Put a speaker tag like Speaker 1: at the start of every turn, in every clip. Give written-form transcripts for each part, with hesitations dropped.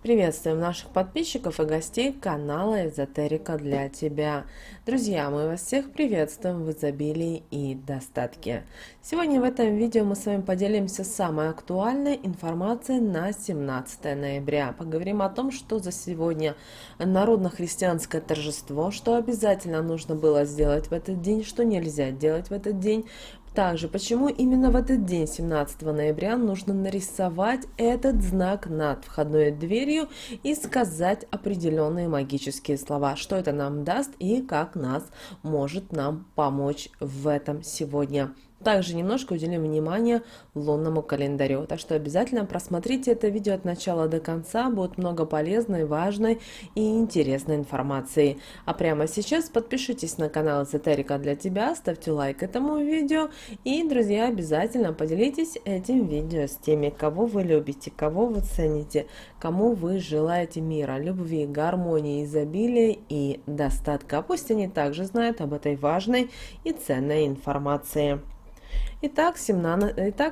Speaker 1: Приветствуем наших подписчиков и гостей канала Эзотерика для тебя. Друзья, мы вас всех приветствуем в изобилии и достатке. Сегодня в этом видео мы с вами поделимся самой актуальной информацией на 17 ноября. Поговорим о том, что за сегодня народно-христианское торжество, что обязательно нужно было сделать в этот день, что нельзя делать в этот день. Также, почему именно в этот день, 17 ноября, нужно нарисовать этот знак над входной дверью и сказать определенные магические слова, что это нам даст и как нас может нам помочь в этом сегодня. Также немножко уделим внимание лунному календарю. Так что обязательно просмотрите это видео от начала до конца. Будет много полезной, важной и интересной информации. А прямо сейчас подпишитесь на канал Эзотерика для тебя, ставьте лайк этому видео. И, друзья, обязательно поделитесь этим видео с теми, кого вы любите, кого вы цените, кому вы желаете мира, любви, гармонии, изобилия и достатка. Пусть они также знают об этой важной и ценной информации. Итак,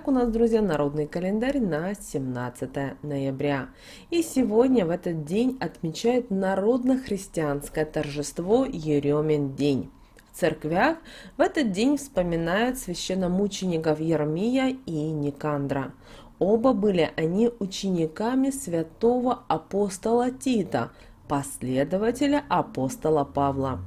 Speaker 1: у нас, друзья, народный календарь на 17 ноября. И сегодня в этот день отмечают народно-христианское торжество Еремин день. В церквях в этот день вспоминают священномучеников Ермия и Никандра. Оба были они учениками святого апостола Тита, последователя апостола Павла.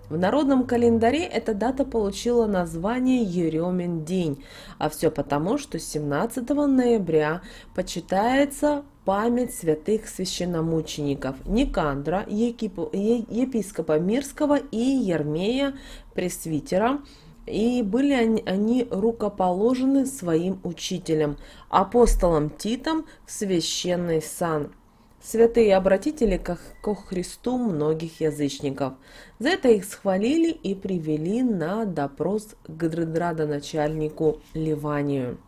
Speaker 1: В народном календаре эта дата получила название Еремин день, а все потому, что 17 ноября почитается память святых священномучеников Никандра, епископа Мирского и Ермея, пресвитера, и были они рукоположены своим учителем, апостолом Титом, в священный сан. Святые обратители ко Христу многих язычников. За это их схвалили и привели на допрос к градоначальнику Ливанию.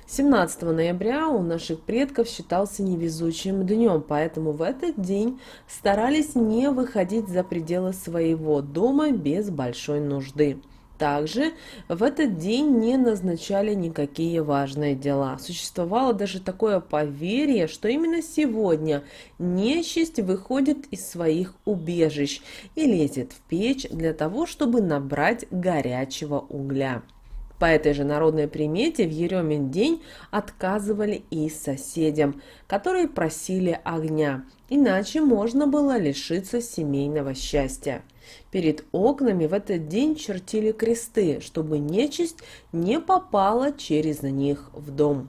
Speaker 1: 17 ноября у наших предков считался невезучим днем, поэтому в этот день старались не выходить за пределы своего дома без большой нужды. Также в этот день не назначали никакие важные дела. Существовало даже такое поверье, что именно сегодня нечисть выходит из своих убежищ и лезет в печь для того, чтобы набрать горячего угля. По этой же народной примете в Еремин день отказывали и соседям, которые просили огня, иначе можно было лишиться семейного счастья. Перед окнами в этот день чертили кресты, чтобы нечисть не попала через них в дом.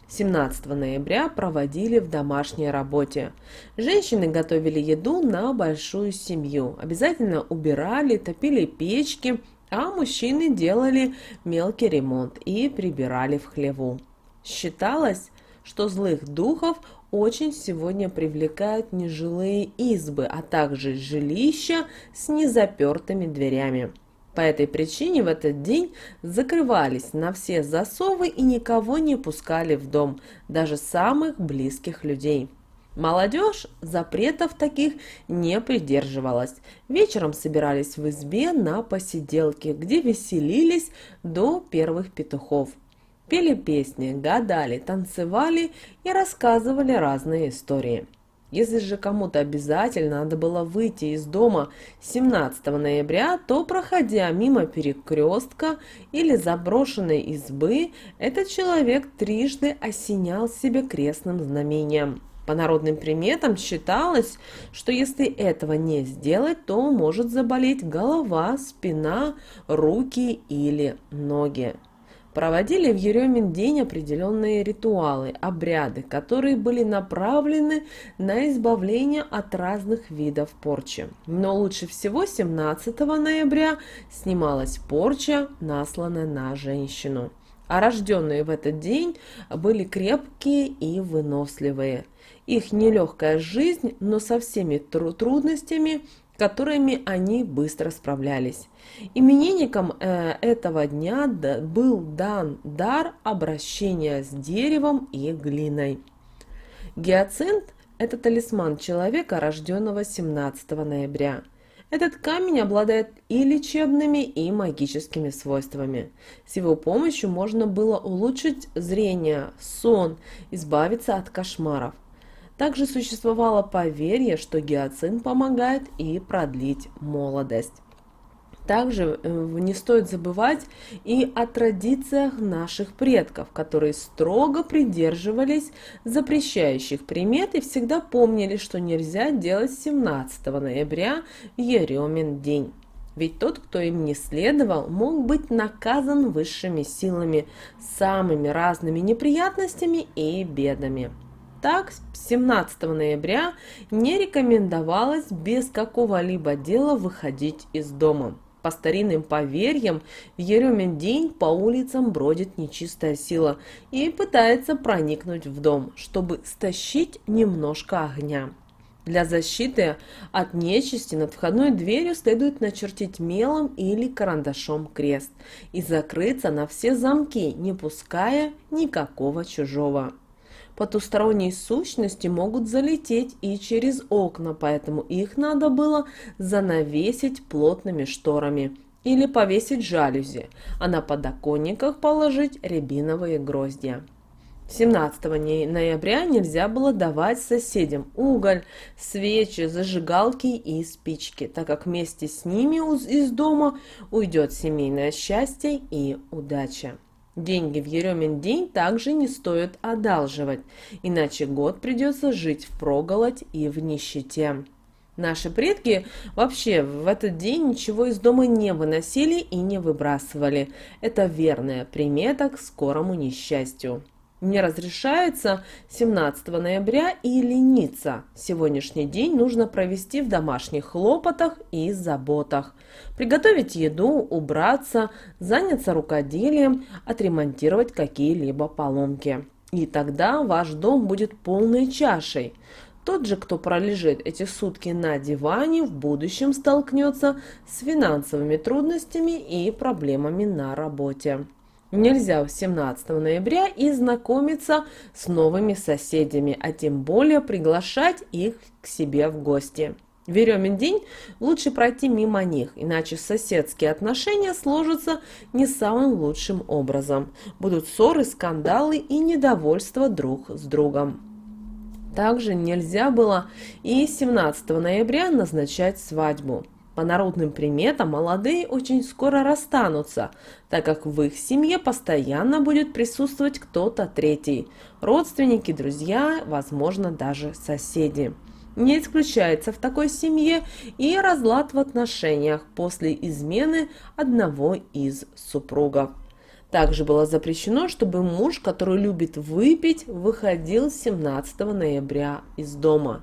Speaker 1: 17 ноября проводили в домашней работе. Женщины готовили еду на большую семью, обязательно убирали, топили печки, а мужчины делали мелкий ремонт и прибирали в хлеву. Считалось, что злых духов очень сегодня привлекают нежилые избы, а также жилища с незапертыми дверями. По этой причине в этот день закрывались на все засовы и никого не пускали в дом, даже самых близких людей. Молодежь запретов таких не придерживалась. Вечером собирались в избе на посиделки, где веселились до первых петухов. Пели песни, гадали, танцевали и рассказывали разные истории. Если же кому-то обязательно надо было выйти из дома 17 ноября, то, проходя мимо перекрестка или заброшенной избы, этот человек трижды осенял себя крестным знамением. По народным приметам считалось, что если этого не сделать, то может заболеть голова, спина, руки или ноги. Проводили в Еремин день определенные ритуалы, обряды, которые были направлены на избавление от разных видов порчи. Но лучше всего 17 ноября снималась порча, насланная на женщину. А рожденные в этот день были крепкие и выносливые. Их нелегкая жизнь, но со всеми трудностями, которыми они быстро справлялись. Именинникам этого дня был дан дар обращения с деревом и глиной. Гиацинт – это талисман человека, рожденного 17 ноября. Этот камень обладает и лечебными, и магическими свойствами. С его помощью можно было улучшить зрение, сон, избавиться от кошмаров. Также существовало поверье, что гиацинт помогает и продлить молодость. Также не стоит забывать и о традициях наших предков, которые строго придерживались запрещающих примет и всегда помнили, что нельзя делать 17 ноября Еремин день. Ведь тот, кто им не следовал, мог быть наказан высшими силами, самыми разными неприятностями и бедами. Так, 17 ноября не рекомендовалось без какого-либо дела выходить из дома. По старинным поверьям, в Еремин день по улицам бродит нечистая сила и пытается проникнуть в дом, чтобы стащить немножко огня. Для защиты от нечисти над входной дверью следует начертить мелом или карандашом крест и закрыться на все замки, не пуская никакого чужого. Потусторонние сущности могут залететь и через окна, поэтому их надо было занавесить плотными шторами или повесить жалюзи, а на подоконниках положить рябиновые гроздья. 17 ноября нельзя было давать соседям уголь, свечи, зажигалки и спички, так как вместе с ними из дома уйдет семейное счастье и удача. Деньги в Еремин день также не стоит одалживать, иначе год придется жить впроголодь и в нищете. Наши предки вообще в этот день ничего из дома не выносили и не выбрасывали. Это верная примета к скорому несчастью. Не разрешается 17 ноября и лениться. Сегодняшний день нужно провести в домашних хлопотах и заботах. Приготовить еду, убраться, заняться рукоделием, отремонтировать какие-либо поломки. И тогда ваш дом будет полной чашей. Тот же, кто пролежит эти сутки на диване, в будущем столкнется с финансовыми трудностями и проблемами на работе. Нельзя 17 ноября и знакомиться с новыми соседями, а тем более приглашать их к себе в гости. В Еремин день лучше пройти мимо них, иначе соседские отношения сложатся не самым лучшим образом. Будут ссоры, скандалы и недовольство друг с другом. Также нельзя было и 17 ноября назначать свадьбу. По народным приметам молодые очень скоро расстанутся, так как в их семье постоянно будет присутствовать кто-то третий – родственники, друзья, возможно, даже соседи. Не исключается в такой семье и разлад в отношениях после измены одного из супругов. Также было запрещено, чтобы муж, который любит выпить, выходил 17 ноября из дома.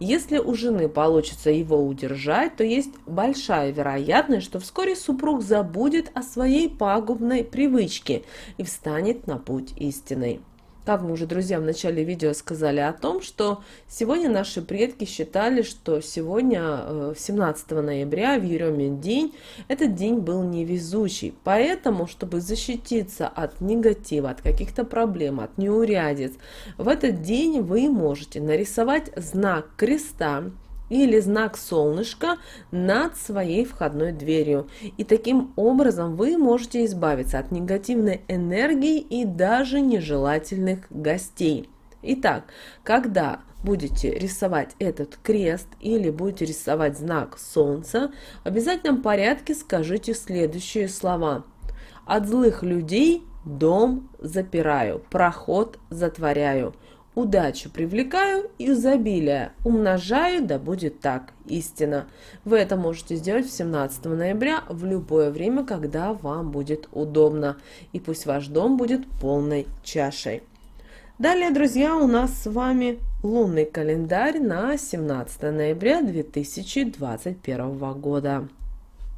Speaker 1: Если у жены получится его удержать, то есть большая вероятность, что вскоре супруг забудет о своей пагубной привычке и встанет на путь истинный. Как мы уже, друзья, в начале видео сказали о том, что сегодня наши предки считали, что сегодня, 17 ноября, в Еремин день, этот день был невезучий. Поэтому, чтобы защититься от негатива, от каких-то проблем, от неурядиц, в этот день вы можете нарисовать знак креста или знак солнышка над своей входной дверью. И таким образом вы можете избавиться от негативной энергии и даже нежелательных гостей. Итак, когда будете рисовать этот крест или будете рисовать знак солнца, в обязательном порядке скажите следующие слова. От злых людей дом запираю, проход затворяю. Удачу привлекаю и изобилие умножаю, да будет так, истина. Вы это можете сделать 17 ноября в любое время, когда вам будет удобно. И пусть ваш дом будет полной чашей. Далее, друзья, у нас с вами лунный календарь на 17 ноября 2021 года.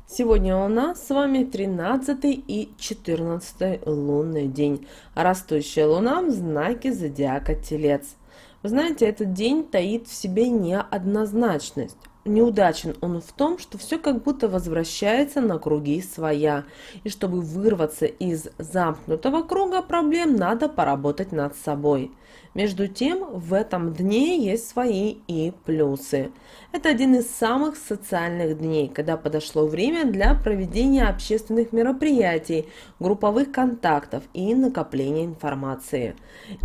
Speaker 1: Сегодня у нас с вами 13 и 14 лунный день. Растущая луна в знаке зодиака Телец. Вы знаете, этот день таит в себе неоднозначность. Неудачен он в том, что все как будто возвращается на круги своя. И чтобы вырваться из замкнутого круга проблем, надо поработать над собой. Между тем, в этом дне есть свои и плюсы. Это один из самых социальных дней, когда подошло время для проведения общественных мероприятий, групповых контактов и накопления информации.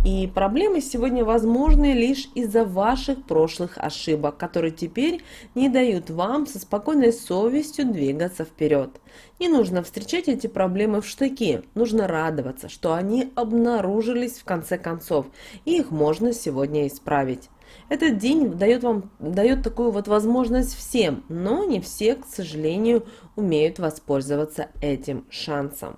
Speaker 1: И проблемы сегодня возможны лишь из-за ваших прошлых ошибок, которые теперь не дают вам со спокойной совестью двигаться вперед. Не нужно встречать эти проблемы в штыки, нужно радоваться, что они обнаружились в конце концов, и их можно сегодня исправить. Этот день дает такую вот возможность всем, но не все, к сожалению, умеют воспользоваться этим шансом.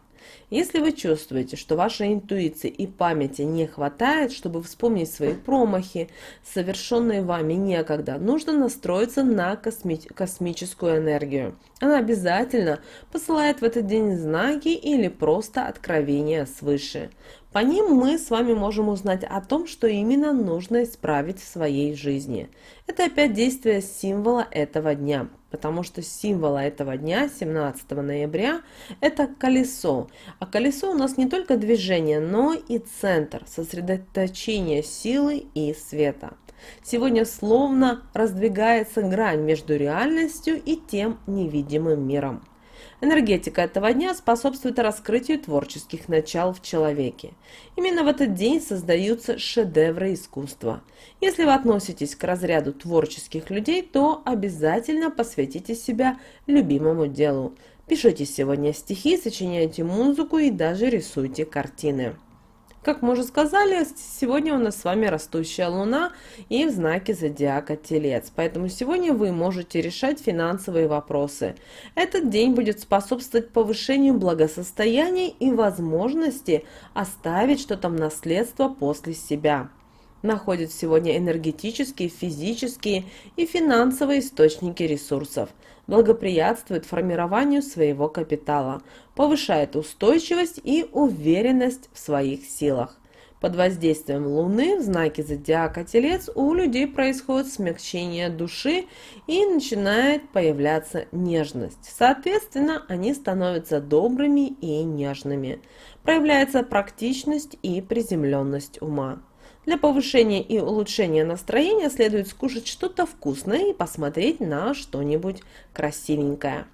Speaker 1: Если вы чувствуете, что вашей интуиции и памяти не хватает, чтобы вспомнить свои промахи, совершенные вами некогда, нужно настроиться на космическую энергию. Она обязательно посылает в этот день знаки или просто откровения свыше. По ним мы с вами можем узнать о том, что именно нужно исправить в своей жизни. Это опять действие символа этого дня, потому что символ этого дня, 17 ноября, это колесо. А колесо у нас не только движение, но и центр, сосредоточение силы и света. Сегодня словно раздвигается грань между реальностью и тем невидимым миром. Энергетика этого дня способствует раскрытию творческих начал в человеке. Именно в этот день создаются шедевры искусства. Если вы относитесь к разряду творческих людей, то обязательно посвятите себя любимому делу. Пишите сегодня стихи, сочиняйте музыку и даже рисуйте картины. Как мы уже сказали, сегодня у нас с вами растущая луна и в знаке зодиака Телец, поэтому сегодня вы можете решать финансовые вопросы. Этот день будет способствовать повышению благосостояния и возможности оставить что-то в наследство после себя. Находят сегодня энергетические, физические и финансовые источники ресурсов, благоприятствует формированию своего капитала, повышает устойчивость и уверенность в своих силах. Под воздействием Луны в знаке зодиака Телец у людей происходит смягчение души и начинает появляться нежность. Соответственно, они становятся добрыми и нежными. Проявляется практичность и приземленность ума. Для повышения и улучшения настроения следует скушать что-то вкусное и посмотреть на что-нибудь красивенькое.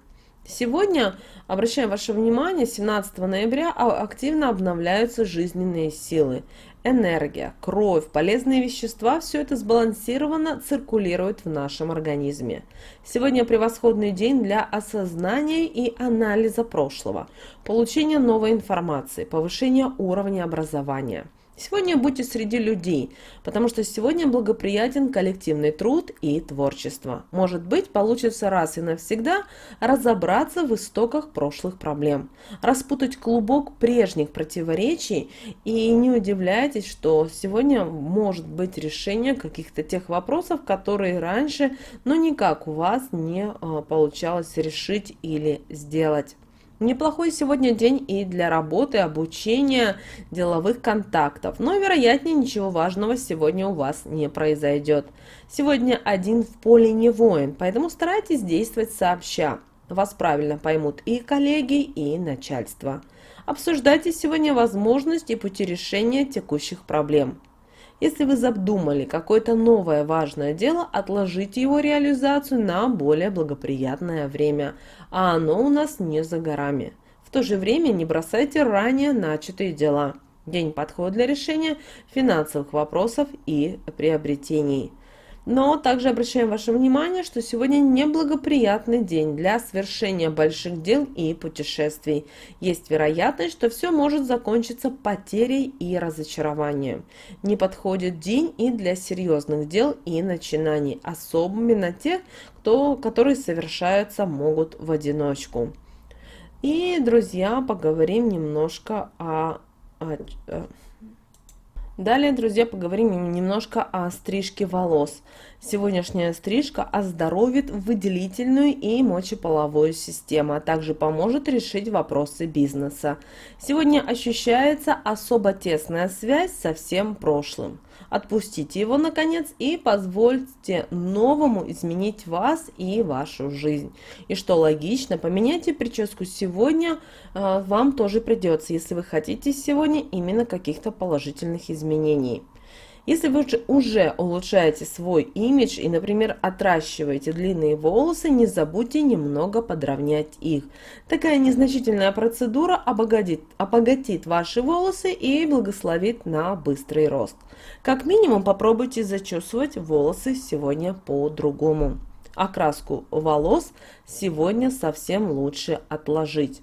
Speaker 1: Сегодня, обращаем ваше внимание, 17 ноября активно обновляются жизненные силы. Энергия, кровь, полезные вещества – все это сбалансированно циркулирует в нашем организме. Сегодня превосходный день для осознания и анализа прошлого, получения новой информации, повышения уровня образования. Сегодня будьте среди людей, потому что сегодня благоприятен коллективный труд и творчество. Может быть, получится раз и навсегда разобраться в истоках прошлых проблем, распутать клубок прежних противоречий, и не удивляйтесь, что сегодня может быть решение каких-то тех вопросов, которые раньше, но никак у вас не получалось решить или сделать. Неплохой сегодня день и для работы, обучения, деловых контактов, но, вероятнее, ничего важного сегодня у вас не произойдет. Сегодня один в поле не воин, поэтому старайтесь действовать сообща. Вас правильно поймут и коллеги, и начальство. Обсуждайте сегодня возможности и пути решения текущих проблем. Если вы задумали какое-то новое важное дело, отложите его реализацию на более благоприятное время, а оно у нас не за горами. В то же время не бросайте ранее начатые дела. День подходит для решения финансовых вопросов и приобретений. Но также обращаем ваше внимание, что сегодня неблагоприятный день для совершения больших дел и путешествий. Есть вероятность, что все может закончиться потерей и разочарованием. Не подходит день и для серьезных дел и начинаний, особенно тех, которые совершаются могут в одиночку. И, друзья, поговорим немножко Далее, друзья, поговорим немножко о стрижке волос. Сегодняшняя стрижка оздоровит выделительную и мочеполовую систему, а также поможет решить вопросы бизнеса. Сегодня ощущается особо тесная связь со всем прошлым. Отпустите его, наконец, и позвольте новому изменить вас и вашу жизнь. И что логично, поменяйте прическу сегодня, вам тоже придется, если вы хотите сегодня именно каких-то положительных изменений. Если вы уже улучшаете свой имидж и, например, отращиваете длинные волосы, не забудьте немного подровнять их. Такая незначительная процедура обогатит ваши волосы и благословит на быстрый рост. Как минимум попробуйте зачесывать волосы сегодня по-другому. Окраску волос сегодня совсем лучше отложить.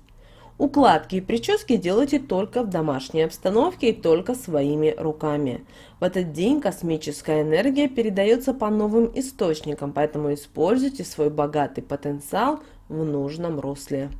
Speaker 1: Укладки и прически делайте только в домашней обстановке и только своими руками. В этот день космическая энергия передается по новым источникам, поэтому используйте свой богатый потенциал в нужном русле.